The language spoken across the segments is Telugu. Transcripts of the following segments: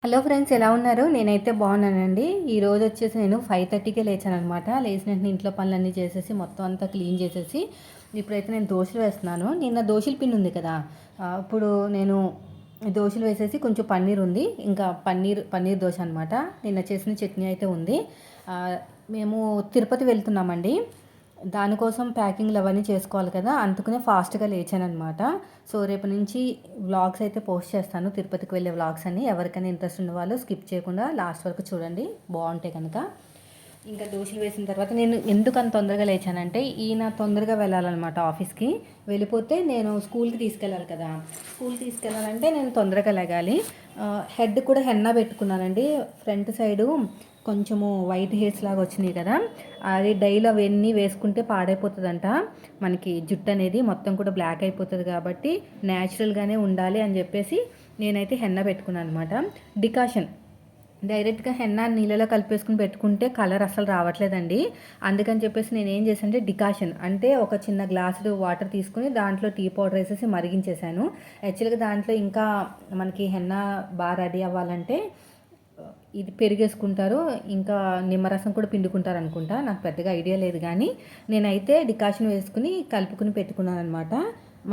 హలో ఫ్రెండ్స్, ఎలా ఉన్నారు? నేనైతే బాగున్నానండి. ఈరోజు వచ్చేసి నేను 5:30కే లేచాననమాట. లేచిన వెంటనే ఇంట్లో పనులన్నీ చేసేసి మొత్తం అంతా క్లీన్ చేసేసి ఇప్పుడైతే నేను దోశలు వేస్తున్నాను. నిన్న దోశల పిండి ఉంది కదా, ఇప్పుడు నేను దోశలు వేసేసి కొంచెం పన్నీర్ ఉంది, ఇంకా పన్నీర్ దోశ అనమాట. నిన్న చేసిన చట్నీ అయితే ఉంది. ఆ, మేము తిరుపతి వెళ్తున్నామండి. దానికోసం ప్యాకింగ్లు అవన్నీ చేసుకోవాలి కదా, అందుకనే ఫాస్ట్గా లేచానమాట. సో రేపు నుంచి వ్లాగ్స్ అయితే పోస్ట్ చేస్తాను, తిరుపతికి వెళ్ళే వ్లాగ్స్ అన్ని. ఎవరికైనా ఇంట్రెస్ట్ ఉన్న వాళ్ళు స్కిప్ చేయకుండా లాస్ట్ వరకు చూడండి, బాగుంటాయి కనుక. ఇంకా దోశలు వేసిన తర్వాత నేను ఎందుకు అంత తొందరగా లేచానంటే, ఈయన తొందరగా వెళ్ళాలన్నమాట ఆఫీస్కి. వెళ్ళిపోతే నేను స్కూల్కి తీసుకెళ్ళాలి కదా, స్కూల్కి తీసుకెళ్ళాలంటే నేను తొందరగా లెగాలి. హెడ్ కూడా హెన్నా పెట్టుకున్నానండి. ఫ్రంట్ సైడు కొంచెము వైట్ హెయిర్స్ లాగా వచ్చినాయి కదా, అది డైలీ అవన్నీ వేసుకుంటే పాడైపోతుందంట. మనకి జుట్టు అనేది మొత్తం కూడా బ్లాక్ అయిపోతుంది కాబట్టి న్యాచురల్గానే ఉండాలి అని చెప్పేసి నేనైతే హెన్నా పెట్టుకున్నాను అనమాట. డికాషన్ డైరెక్ట్గా హెన్నా నీళ్ళలో కలిపేసుకుని పెట్టుకుంటే కలర్ అసలు రావట్లేదండి. అందుకని చెప్పేసి నేను ఏం చేశానంటే, డికాషన్ అంటే ఒక చిన్న గ్లాసు వాటర్ తీసుకుని దాంట్లో టీ పౌడర్ వేసేసి మరిగించేశాను. యాక్చువల్గా దాంట్లో ఇంకా మనకి హెన్నా బాగా రెడీ అవ్వాలంటే ఇది పెరిగేసుకుంటారు, ఇంకా నిమ్మరసం కూడా పిండుకుంటారు అనుకుంటా, నాకు పెద్దగా ఐడియా లేదు. కానీ నేనైతే డికాషన్ వేసుకుని కలుపుకుని పెట్టుకున్నాను అనమాట.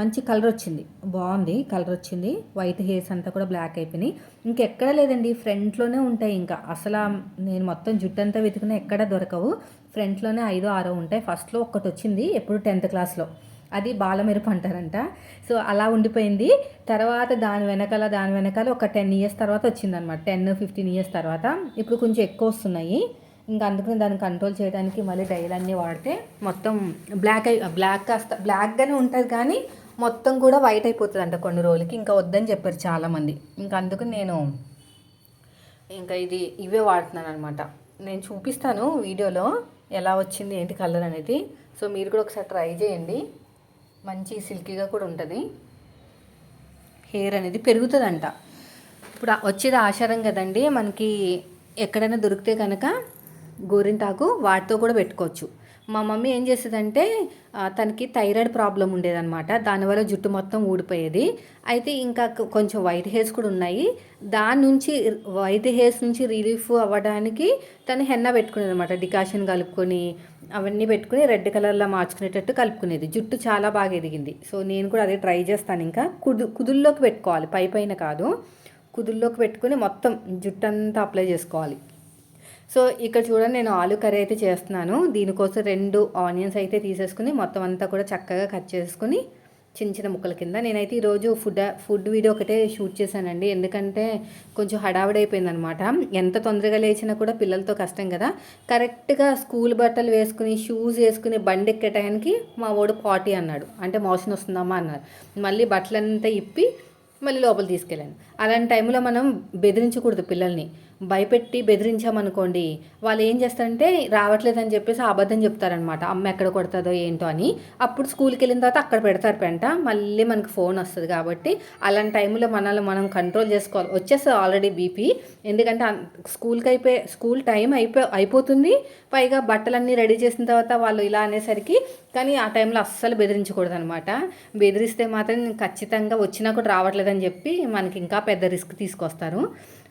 మంచి కలర్ వచ్చింది, బాగుంది కలర్ వచ్చింది. వైట్ హెయిర్స్ అంతా కూడా బ్లాక్ అయిపోయినాయి. ఇంకెక్కడ లేదండి, ఫ్రంట్లోనే ఉంటాయి. ఇంకా అసలు నేను మొత్తం జుట్టు అంతా వెతుకున్నా ఎక్కడ దొరకవు. ఫ్రంట్లోనే 5-6 ఉంటాయి. ఫస్ట్లో ఒక్కటి వచ్చింది, ఎప్పుడు 10th క్లాస్లో, అది బాలమెరుపు అంటారంట. సో అలా ఉండిపోయింది. తర్వాత దాని వెనకాల ఒక 10 ఇయర్స్ తర్వాత వచ్చిందనమాట. 10-15 ఇయర్స్ తర్వాత ఇప్పుడు కొంచెం ఎక్కువ వస్తున్నాయి. ఇంకా అందుకని దాన్ని కంట్రోల్ చేయడానికి మళ్ళీ డైల్ అన్నీ వాడితే మొత్తం బ్లాక్ కాస్త బ్లాక్గానే ఉంటుంది, కానీ మొత్తం కూడా వైట్ అయిపోతుంది అంట కొన్ని రోజులకి. ఇంకా వద్దని చెప్పారు చాలామంది. ఇంకా అందుకని నేను ఇంకా ఇవే వాడుతున్నాను అనమాట. నేను చూపిస్తాను వీడియోలో ఎలా వచ్చింది ఏంటి కలర్ అనేది. సో మీరు కూడా ఒకసారి ట్రై చేయండి, మంచి సిల్కీగా కూడా ఉంటుంది, హెయిర్ అనేది పెరుగుతుందంట. ఇప్పుడు వచ్చేది ఆషాఢం కదండి, మనకి ఎక్కడైనా దొరికితే కనుక గోరింటాకు వాటితో కూడా పెట్టుకోవచ్చు. మా మమ్మీ ఏం చేసేదంటే, తనకి థైరాయిడ్ ప్రాబ్లం ఉండేదన్నమాట. దానివల్ల జుట్టు మొత్తం ఊడిపోయేది. అయితే ఇంకా కొంచెం వైట్ హెయిర్స్ కూడా ఉన్నాయి. దాని నుంచి వైట్ హెయిర్స్ నుంచి రిలీఫ్ అవ్వడానికి తను హెన్నా పెట్టుకునేది అనమాట. డికాషన్ కలుపుకొని అవన్నీ పెట్టుకుని రెడ్ కలర్లో మార్చుకునేటట్టు కలుపుకునేది. జుట్టు చాలా బాగా ఎదిగింది. సో నేను కూడా అదే ట్రై చేస్తాను. ఇంకా కుదుల్లోకి పెట్టుకోవాలి, పైన కాదు, కుదుల్లోకి పెట్టుకుని మొత్తం జుట్టు అంతా అప్లై చేసుకోవాలి. సో ఇక్కడ చూడండి, నేను ఆలు కర్రీ అయితే చేస్తున్నాను. దీనికోసం 2 ఆనియన్స్ అయితే తీసేసుకుని మొత్తం అంతా కూడా చక్కగా కట్ చేసుకుని చిన్న చిన్న ముక్కల కింద. నేనైతే ఈరోజు ఫుడ్ వీడియో ఒకటే షూట్ చేశానండి, ఎందుకంటే కొంచెం హడావిడైపోయింది అనమాట. ఎంత తొందరగా లేచినా కూడా పిల్లలతో కష్టం కదా. కరెక్ట్గా స్కూల్ బట్టలు వేసుకుని షూస్ వేసుకుని బండి ఎక్కే టైంకి మా వాడు పాటీ అన్నాడు, అంటే మోషన్ వస్తుందమ్మా అన్నారు. మళ్ళీ బట్టలంతా ఇప్పి మళ్ళీ లోపల తీసుకెళ్ళాను. అలాంటి టైంలో మనం బెదిరించకూడదు పిల్లల్ని. భయపెట్టి బెదిరించామనుకోండి, వాళ్ళు ఏం చేస్తారంటే రావట్లేదని చెప్పేసి అబద్ధం చెప్తారనమాట, అమ్మ ఎక్కడ కొడుతుందో ఏంటో అని. అప్పుడు స్కూల్కి వెళ్ళిన తర్వాత అక్కడ పెడతారు పెంట, మళ్ళీ మనకు ఫోన్ వస్తుంది. కాబట్టి అలాంటి టైంలో మనల్ని మనం కంట్రోల్ చేసుకోవాలి. వచ్చేస్తుంది ఆల్రెడీ బీపీ, ఎందుకంటే స్కూల్ టైం అయిపోతుంది. పైగా బట్టలన్నీ రెడీ చేసిన తర్వాత వాళ్ళు ఇలా అనేసరికి, కానీ ఆ టైంలో అస్సలు బెదిరించకూడదు అనమాట. బెదిరిస్తే మాత్రం ఖచ్చితంగా వచ్చినా కూడా రావట్లేదని చెప్పి మనకి ఇంకా పెద్ద రిస్క్ తీసుకొస్తారు.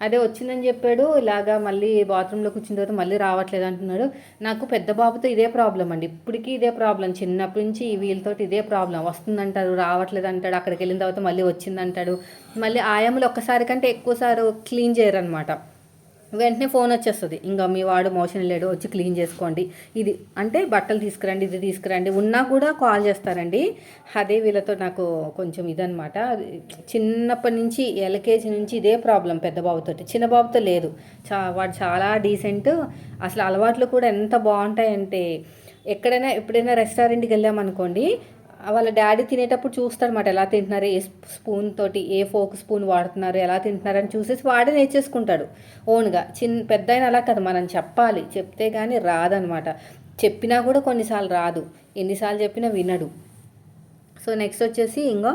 అదే వచ్చిందని చెప్పాడు, ఇలాగా మళ్ళీ బాత్రూంలో కూర్చున్న తర్వాత మళ్ళీ రావట్లేదు అంటున్నాడు. నాకు పెద్ద బాబుతో ఇదే ప్రాబ్లం అండి, ఇప్పటికీ ఇదే ప్రాబ్లం. చిన్నప్పటి నుంచి వీళ్ళతో ఇదే ప్రాబ్లం. వస్తుందంటారు, రావట్లేదు అంటాడు, అక్కడికి వెళ్ళిన తర్వాత మళ్ళీ వచ్చిందంటాడు. మళ్ళీ ఆయాములు ఒక్కసారి కంటే ఎక్కువసారి క్లీన్ చేయరనమాట. వెంటనే ఫోన్ వచ్చేస్తుంది, ఇంకా మీ వాడు మోషన్ లేడు, వచ్చి క్లీన్ చేసుకోండి, ఇది అంటే బట్టలు తీసుకురండి, ఇది తీసుకురండి, ఉన్నా కూడా కాల్ చేస్తారండి. అదే వీళ్ళతో నాకు కొంచెం ఇదనమాట. చిన్నప్పటి నుంచి ఎల్కేజీ నుంచి ఇదే ప్రాబ్లం పెద్ద బాబుతో. చిన్న బాబుతో లేదు, వాడు చాలా డీసెంట్. అసలు అలవాట్లు కూడా ఎంత బాగుంటాయంటే, ఎప్పుడైనా రెస్టారెంట్కి వెళ్ళామనుకోండి, వాళ్ళ డాడీ తినేటప్పుడు చూస్తాడనమాట, ఎలా తింటున్నారు, ఏ స్పూన్ తోటి, ఏ ఫోక్ స్పూన్ వాడుతున్నారు, ఎలా తింటున్నారని చూసేసి వాడే నేర్చేసుకుంటాడు ఓన్గా. పెద్ద అయిన అలా కదా, మనం చెప్పాలి, చెప్తే కానీ రాదనమాట. చెప్పినా కూడా కొన్నిసార్లు రాదు, ఎన్నిసార్లు చెప్పినా వినడు. సో నెక్స్ట్ వచ్చేసి ఇంకా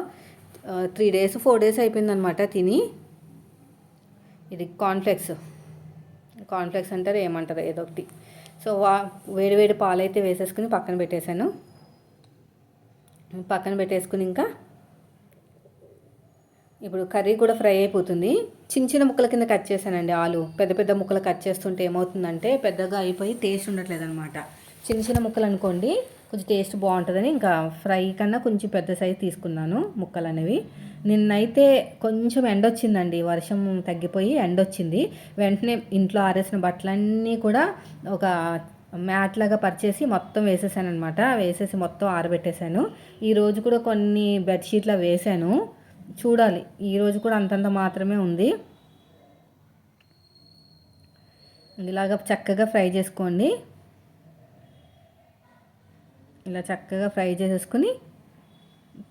3 days 4 days అయిపోయిందనమాట తిని. ఇది కాన్ఫ్లెక్స్ అంటారు, ఏమంటారు ఏదో ఒకటి. సో వేడి పాలైతే వేసేసుకుని పక్కన పెట్టేసుకుని ఇంకా ఇప్పుడు కర్రీ కూడా ఫ్రై అయిపోతుంది. చిన్న చిన్న ముక్కల కింద కట్ చేశానండి ఆలు. పెద్ద పెద్ద ముక్కలు కట్ చేస్తుంటే ఏమవుతుందంటే పెద్దగా అయిపోయి టేస్ట్ ఉండట్లేదు అనమాట. చిన్న చిన్న ముక్కలు అనుకోండి కొంచెం టేస్ట్ బాగుంటుందని ఇంకా ఫ్రై కన్నా కొంచెం పెద్ద సైజు తీసుకున్నాను ముక్కలు అనేవి. నిన్నైతే కొంచెం ఎండొచ్చిందండి, వర్షం తగ్గిపోయి ఎండొచ్చింది. వెంటనే ఇంట్లో ఆరేసిన బట్టలన్నీ కూడా ఒక మ్యాట్ లాగా పరిచేసి మొత్తం వేసేసాను అనమాట. వేసేసి మొత్తం ఆరబెట్టేశాను. ఈరోజు కూడా కొన్ని బెడ్షీట్లు వేసాను, చూడాలి. ఈరోజు కూడా అంతంత మాత్రమే ఉంది. ఇలాగ చక్కగా ఫ్రై చేసుకోండి. ఇలా చక్కగా ఫ్రై చేసేసుకుని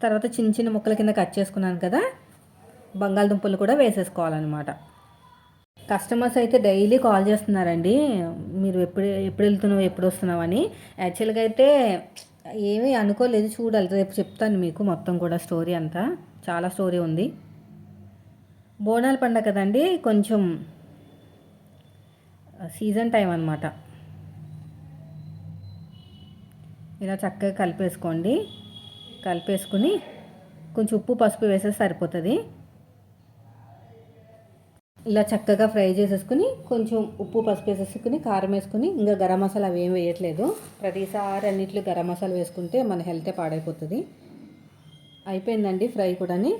తర్వాత చిన్న చిన్న ముక్కల కింద కట్ చేసుకున్నాను కదా, బంగాళదుంపలు కూడా వేసేసుకోవాలన్నమాట. కస్టమర్స్ అయితే డైలీ కాల్ చేస్తున్నారండి, మీరు ఎప్పుడు వెళ్తున్నావు ఎప్పుడు వస్తున్నావు అని. యాక్చువల్గా అయితే ఏమీ అనుకోలేదు, చూడాలి. రేపు చెప్తాను మీకు మొత్తం కూడా స్టోరీ అంతా. చాలా స్టోరీ ఉంది. బోనాల పండగ కదండి, కొంచెం సీజన్ టైం అన్నమాట. ఇలా చక్కగా కలిపేసుకోండి. కలిపేసుకుని కొంచెం ఉప్పు పసుపు వేసేసి సరిపోతుంది. ఇలా చక్కగా ఫ్రై చేసేసుకుని కొంచెం ఉప్పు పసుపు వేసేసుకుని కారం వేసుకుని, ఇంకా గరం మసాలా అవి ఏం వేయట్లేదు. ప్రతిసారి అన్నిట్లో గరం మసాలా వేసుకుంటే మన హెల్తే పాడైపోతుంది. అయిపోయిందండి ఫ్రై కూడాని.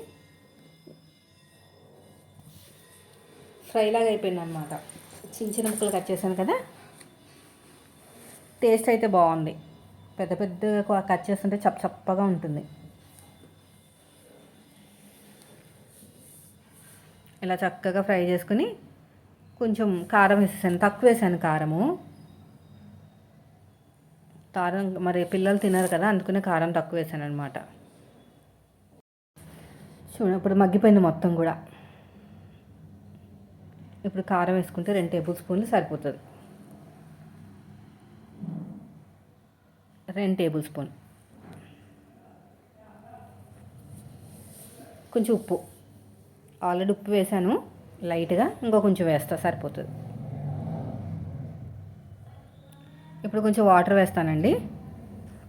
ఫ్రై లాగా అయిపోయింది అనమాట. చిన్న చిన్న ముక్కలు కట్ చేశాను కదా. టేస్ట్ అయితే బాగుంది. పెద్ద పెద్దగా కట్ చేస్తుంటే చప్పగా ఉంటుంది. ఇలా చక్కగా ఫ్రై చేసుకుని కొంచెం కారం వేసేసాను, తక్కువ వేసాను కారం మరి పిల్లలు తినరు కదా, అందుకనే కారం తక్కువ వేసాను అనమాట. ఇప్పుడు మగ్గిపోయింది మొత్తం కూడా. ఇప్పుడు కారం వేసుకుంటే 2 టేబుల్ స్పూన్లు సరిపోతుంది. 2 టేబుల్ స్పూన్. కొంచెం ఉప్పు, ఆల్రెడీ ఉప్పు వేసాను లైట్గా, ఇంకో కొంచెం వేస్తా సరిపోతుంది. ఇప్పుడు కొంచెం వాటర్ వేస్తానండి.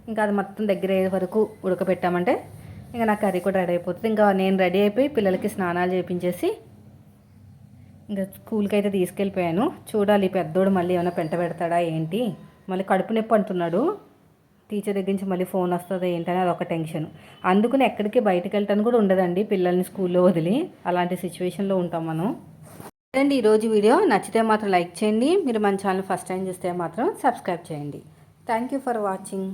ఇంకా అది మొత్తం దగ్గర అయ్యే వరకు ఉడకబెట్టామంటే ఇంకా నా కర్రీ కూడా రెడీ అయిపోతుంది. ఇంకా నేను రెడీ అయిపోయి పిల్లలకి స్నానాలు చేయించేసి ఇంకా స్కూల్కి అయితే తీసుకెళ్ళిపోయాను. చూడాలి పెద్దోడు మళ్ళీ ఏమైనా పెంట పెడతాడా ఏంటి, మళ్ళీ కడుపు నొప్పి అంటున్నాడు. టీచర్ దగ్గర నుంచి మళ్ళీ ఫోన్ వస్తుందో ఏంటని అదొక టెన్షన్. అందుకని ఎక్కడికి బయటకు వెళ్ళటానికి కూడా ఉండదండి, పిల్లల్ని స్కూల్లో వదిలి. అలాంటి సిచ్యువేషన్లో ఉంటాం మనం. అండి ఈరోజు వీడియో నచ్చితే మాత్రం లైక్ చేయండి. మీరు మన ఛానల్ ఫస్ట్ టైం చూస్తే మాత్రం సబ్స్క్రైబ్ చేయండి. Thank you for watching.